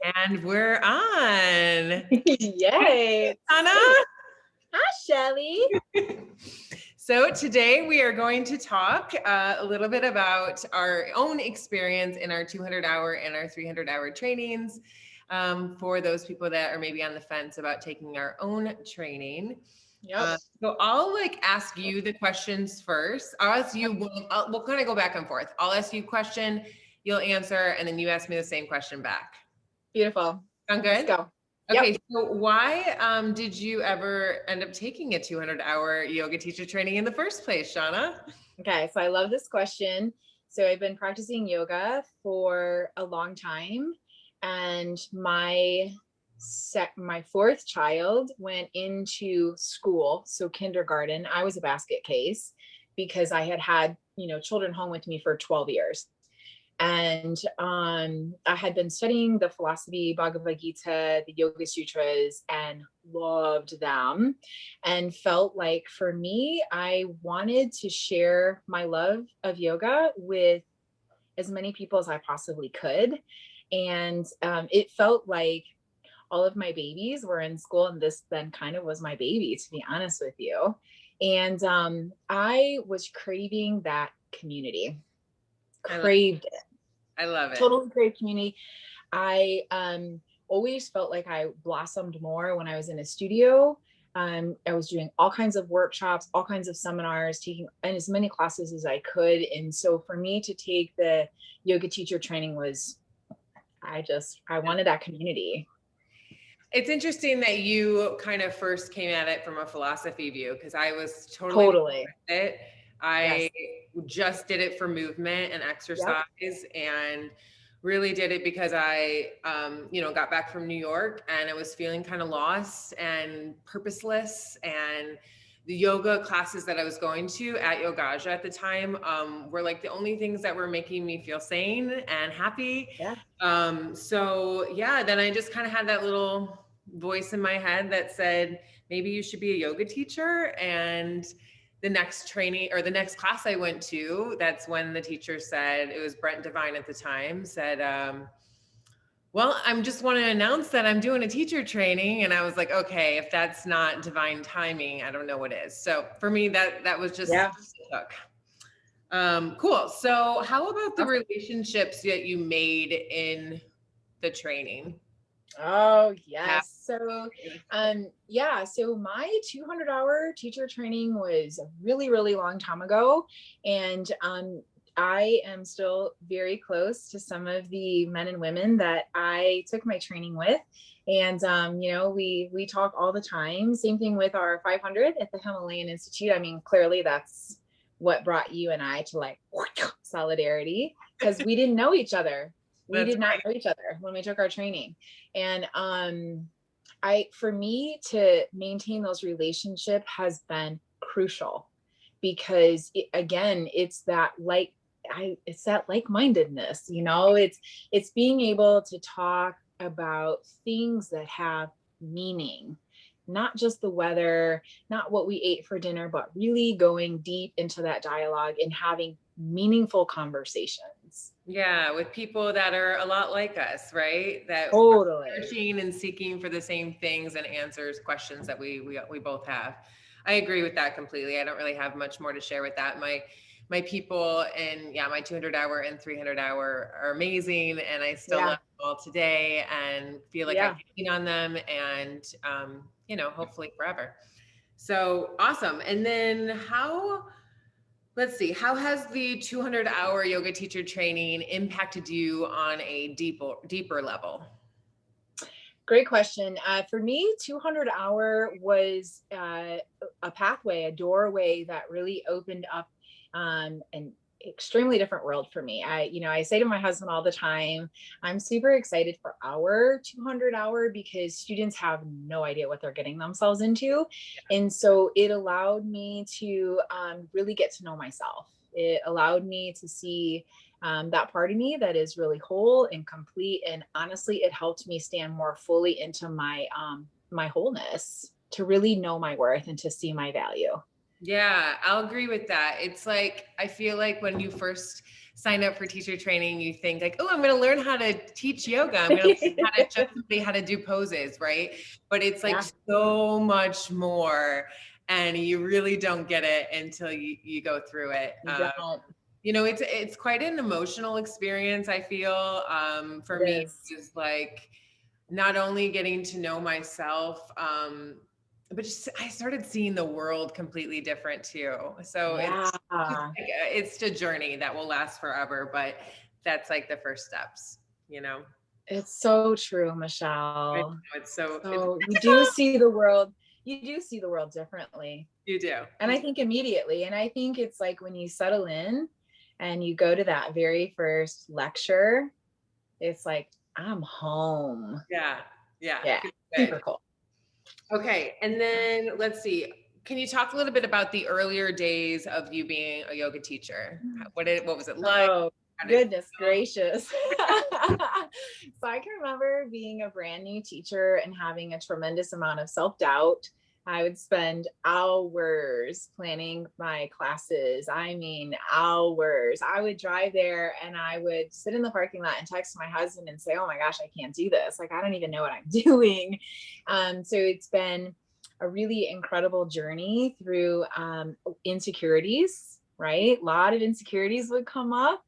And we're on. Yay. Anna. Hi, Shelly. So today we are going to talk a little bit about our own experience in our 200-hour and our 300-hour trainings for those people that are maybe on the fence about taking our own training. Yep. So I'll ask you the questions first. I'll ask you, we'll kind of go back and forth. I'll ask you a question, you'll answer, and then you ask me the same question back. Beautiful. Sound Let's good? go. Okay, Yep. so why did you ever end up taking a 200-hour yoga teacher training in the first place, Shauna? Okay, so I love this question. So I've been practicing yoga for a long time, and my fourth child went into school, so kindergarten. I was a basket case because I had children home with me for 12 years. And I had been studying the philosophy, Bhagavad Gita, the Yoga Sutras, and loved them, and felt like for me, I wanted to share my love of yoga with as many people as I possibly could. And it felt like all of my babies were in school, and this then kind of was my baby, to be honest with you. And I was craving that community, craved it. I love it. Totally great community. I always felt like I blossomed more when I was in a studio. I was doing all kinds of workshops, all kinds of seminars, taking as many classes as I could. And so for me to take the yoga teacher training I wanted that community. It's interesting that you kind of first came at it from a philosophy view, because I was totally with it. I just did it for movement and exercise, and really did it because I, got back from New York and I was feeling kind of lost and purposeless. And the yoga classes that I was going to at Yogaja at the time were like the only things that were making me feel sane and happy. Then I just kind of had that little voice in my head that said, maybe you should be a yoga teacher. And the next training or the next class I went to, that's when the teacher said, it was Brent Devine at the time, said, well, I just want to announce that I'm doing a teacher training. And I was like, okay, if that's not divine timing, I don't know what is. So for me, that was just took. Cool. So how about the relationships that you made in the training? Oh, yes. So, so my 200-hour teacher training was a really, really long time ago. And I am still very close to some of the men and women that I took my training with. And, we talk all the time. Same thing with our 500 at the Himalayan Institute. I mean, clearly that's what brought you and I to solidarity, because we didn't know each other. We did not know each other when we took our training. And for me to maintain those relationships has been crucial, because it's that like-mindedness, it's being able to talk about things that have meaning, not just the weather, not what we ate for dinner, but really going deep into that dialogue and having meaningful conversations. Yeah, with people that are a lot like us, right? That totally are searching and seeking for the same things and answers, questions that we both have. I agree with that completely. I don't really have much more to share with that. My people and my 200-hour and 300-hour are amazing, and I still love them all today and feel like I can lean on them, and hopefully forever. So awesome. And then let's see, how has the 200-hour yoga teacher training impacted you on a deeper level? Great question. For me, 200-hour was a pathway, a doorway that really opened up an extremely different world for me. I say to my husband all the time, I'm super excited for our 200-hour, because students have no idea what they're getting themselves into. And so it allowed me to really get to know myself. It allowed me to see that part of me that is really whole and complete. And honestly, it helped me stand more fully into my wholeness, to really know my worth and to see my value. Yeah, I'll agree with that. It's like, I feel like when you first sign up for teacher training, you think like, oh, I'm going to learn how to teach yoga. I'm going to learn how to show somebody how to do poses, right? But it's like so much more, and you really don't get it until you go through it. You don't. You know, it's quite an emotional experience, I feel. For It me, is. it's like not only getting to know myself, but just I started seeing the world completely different too. So Yeah. it's a journey that will last forever, but that's like the first steps, you know. It's so true, I Michelle. know, it's So you do see the world, you do see the world differently. you do. And I think immediately. And I think it's like when you settle in and you go to that very first lecture, it's like, I'm home. Yeah, yeah, Yeah. good. Super cool. Okay, and then let's see. Can you talk a little bit about the earlier days of you being a yoga teacher? What was it like? Oh, How did it goodness feel? gracious. So I can remember being a brand new teacher and having a tremendous amount of self-doubt. I would spend hours planning my classes. I mean, hours. I would drive there and I would sit in the parking lot and text my husband and say, oh my gosh, I can't do this. Like, I don't even know what I'm doing. So it's been a really incredible journey through insecurities, right? A lot of insecurities would come up.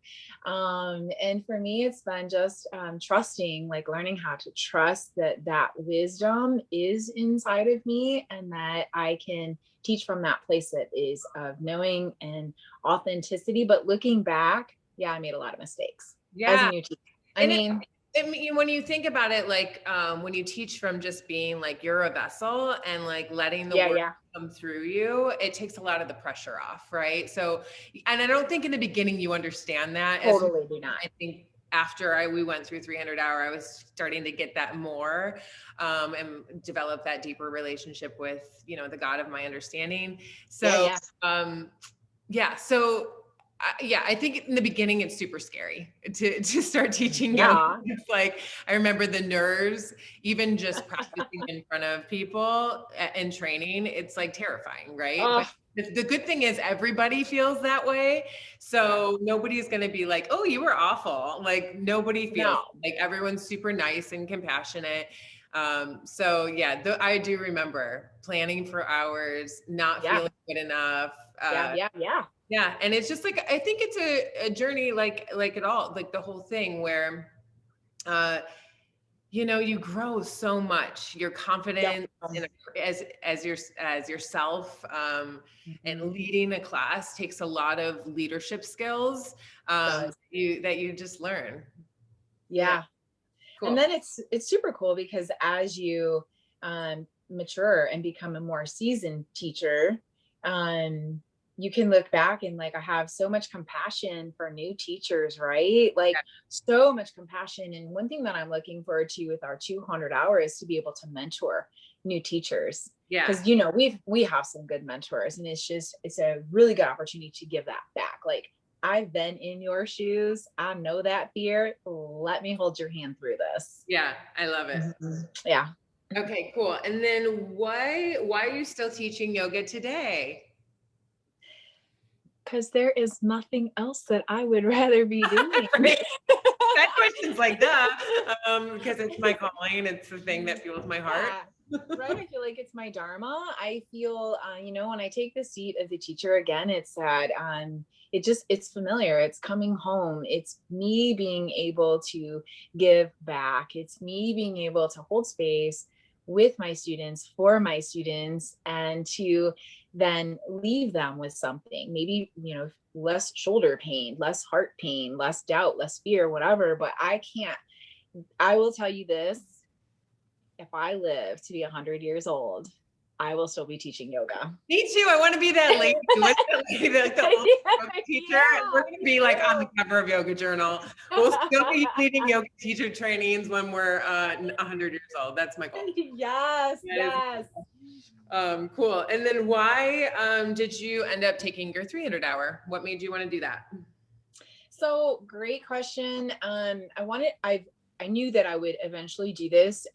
And for me, it's been just trusting, like learning how to trust that that wisdom is inside of me and that I can teach from that place that is of knowing and authenticity. But looking back, yeah, I made a lot of mistakes as a Yeah. new teacher. And when you think about it, like when you teach from just being like you're a vessel and like letting the word come through you, it takes a lot of the pressure off, right? So, and I don't think in the beginning you understand that. Totally do not. I think after we went through 300-hour, I was starting to get that more and develop that deeper relationship with, you know, the God of my understanding. So, yeah. So yeah, I think in the beginning it's super scary to start teaching yoga. It's like I remember the nerves, even just practicing in front of people in training. It's like terrifying, right? But the good thing is everybody feels that way, so nobody's going to be like, "Oh, you were awful." Like nobody feels like everyone's super nice and compassionate. So yeah, I do remember planning for hours, not feeling good enough. Yeah. And it's just like, I think it's a journey like it all, like the whole thing where, you know, you grow so much, your confidence as yourself, and leading a class takes a lot of leadership skills, that you just learn. Yeah. Cool. And then it's super cool because as you mature and become a more seasoned teacher, you can look back and like, I have so much compassion for new teachers, right? Like so much compassion. And one thing that I'm looking forward to with our 200-hour is to be able to mentor new teachers. Yeah. Cause you know, we have some good mentors and it's a really good opportunity to give that back. Like I've been in your shoes. I know that fear. Let me hold your hand through this. Yeah. I love it. Yeah. Okay, cool. And then why are you still teaching yoga today? Because there is nothing else that I would rather be doing. That question's like, duh, because it's my calling. It's the thing that fuels my heart. Right. I feel like it's my dharma. I feel, you know, when I take the seat of the teacher again, it's that it's familiar. It's coming home. It's me being able to give back. It's me being able to hold space with my students, for my students, and to then leave them with something, maybe, you know, less shoulder pain, less heart pain, less doubt, less fear, whatever. But I will tell you this, if I live to be 100 years old, I will still be teaching yoga. Me too. I want to be that lady. What's that lady, the old yoga teacher? We're going to be like on the cover of Yoga Journal. We'll still be leading yoga teacher trainings when we're 100 years old. That's my goal. Yes. Cool. And then why did you end up taking your 300-hour? What made you want to do that? So great question. I knew that I would eventually do this.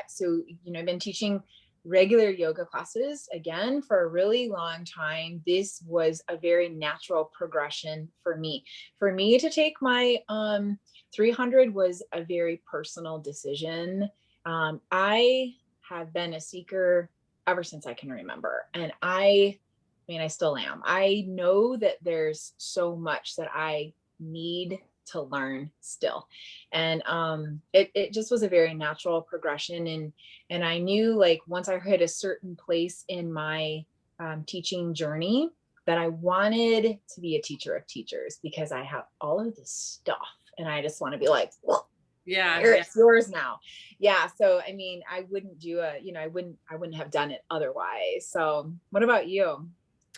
So, you know, I've been teaching regular yoga classes. Again, for a really long time, this was a very natural progression for me. For me to take my 300 was a very personal decision. I have been a seeker ever since I can remember. And I mean, I still am. I know that there's so much that I need to learn still. And it just was a very natural progression. And I knew, like, once I hit a certain place in my teaching journey, that I wanted to be a teacher of teachers, because I have all of this stuff and I just want to be like, yeah, it's yours now. Yeah. So, I mean, I wouldn't do I wouldn't have done it otherwise. So what about you?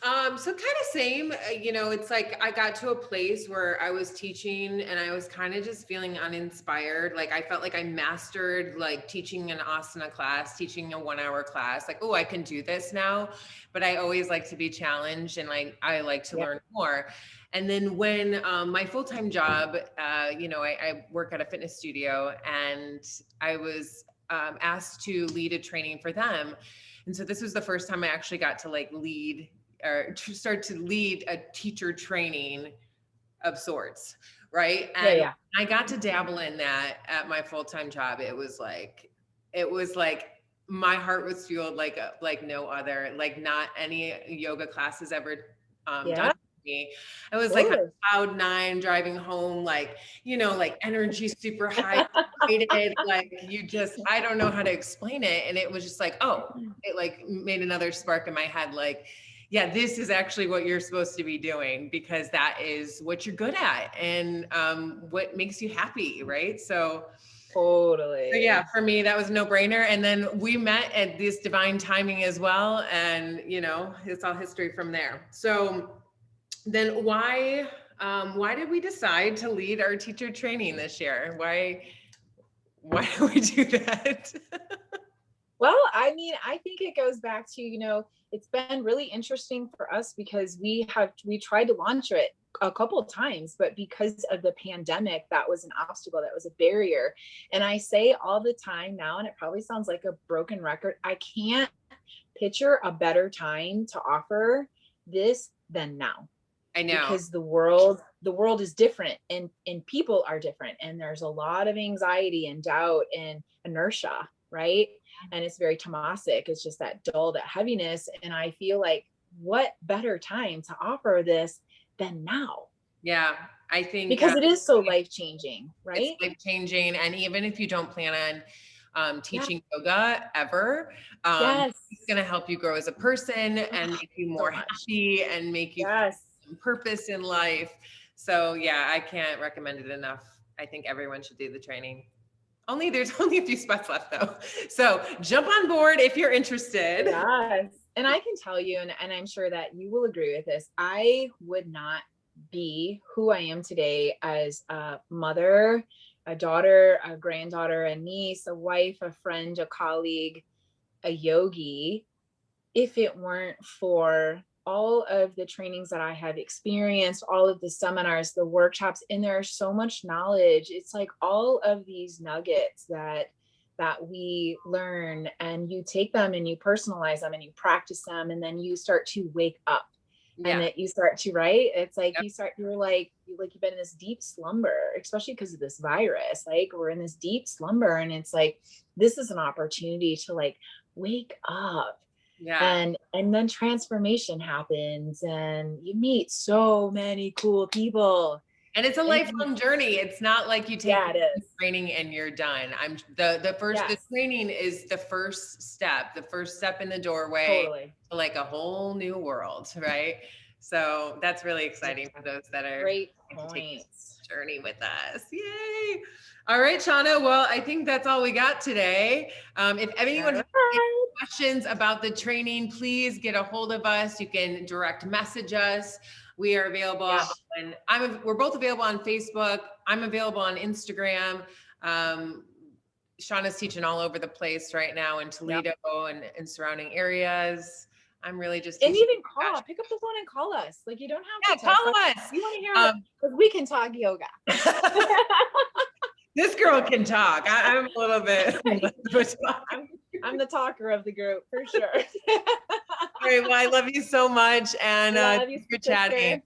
So kind of same, it's like I got to a place where I was teaching and I was kind of just feeling uninspired. Like I felt like I mastered like teaching an asana class, teaching a 1-hour class, like, oh, I can do this now. But I always like to be challenged and like, I like to learn more. And then when my full-time job, I work at a fitness studio, and I was asked to lead a training for them. And so this was the first time I actually got to like lead or to start to lead a teacher training of sorts. Right. And I got to dabble in that at my full-time job. It was like my heart was fueled like no other, like not any yoga classes ever done for me. I was like on cloud 9 driving home, like, like energy super high, like I don't know how to explain it. And it was just like, oh, it like made another spark in my head. Like, yeah, this is actually what you're supposed to be doing, because that is what you're good at and what makes you happy, right? So totally. So yeah, for me, that was a no-brainer. And then we met at this divine timing as well. And, it's all history from there. So then why did we decide to lead our teacher training this year? Why did we do that? Well, I mean, I think it goes back to, it's been really interesting for us because we tried to launch it a couple of times, but because of the pandemic, that was an obstacle, that was a barrier. And I say all the time now, and it probably sounds like a broken record, I can't picture a better time to offer this than now. I know, because the world is different, and people are different, and there's a lot of anxiety and doubt and inertia, right? And it's very tamasic. It's just that dull, that heaviness. And I feel like, what better time to offer this than now? Yeah, I think because it is so life-changing, right? It's life-changing. And even if you don't plan on teaching yoga ever, it's going to help you grow as a person and make you more happy and make you feel some purpose in life. So yeah, I can't recommend it enough. I think everyone should do the training. There's only a few spots left though. So jump on board if you're interested. Yes. And I can tell you, and I'm sure that you will agree with this, I would not be who I am today as a mother, a daughter, a granddaughter, a niece, a wife, a friend, a colleague, a yogi, if it weren't for all of the trainings that I have experienced, all of the seminars, the workshops, and there's so much knowledge. It's like all of these nuggets that we learn, and you take them and you personalize them and you practice them, and then you start to wake up. And that you start to, right? It's like you're like you've been in this deep slumber, especially because of this virus. Like, we're in this deep slumber, and it's like, this is an opportunity to like wake up. Yeah. And then transformation happens, and you meet so many cool people. And it's a lifelong journey. It's not like you take training and you're done. The training is the first step in the doorway to like a whole new world, right? So that's really exciting for those that are great to take this journey with us. Yay! All right, Shauna. Well, I think that's all we got today. If anyone has any questions about the training, please get a hold of us. You can direct message us. We are available we're both available on Facebook. I'm available on Instagram. Shauna's teaching all over the place right now in Toledo and surrounding areas. I'm really just and even pick up the phone and call us. Like, you don't have to call us. You want to hear because we can talk yoga. This girl can talk. I'm a little bit. I'm the talker of the group for sure. All right. Well, I love you so much. And Love you, thanks for sister. chatting.